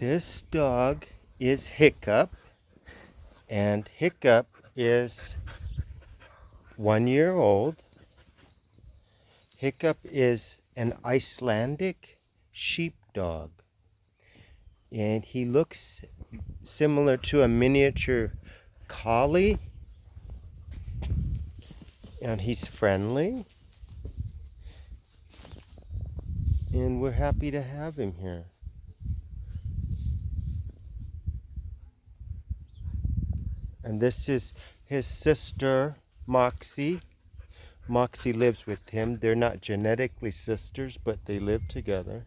This dog is Hiccup, and Hiccup is 1 year old. Hiccup is an Icelandic sheepdog, and he looks similar to a miniature collie, and he's friendly, and we're happy to have him here. And this is his sister, Moxie. Moxie lives with him. They're not genetically sisters, but they live together.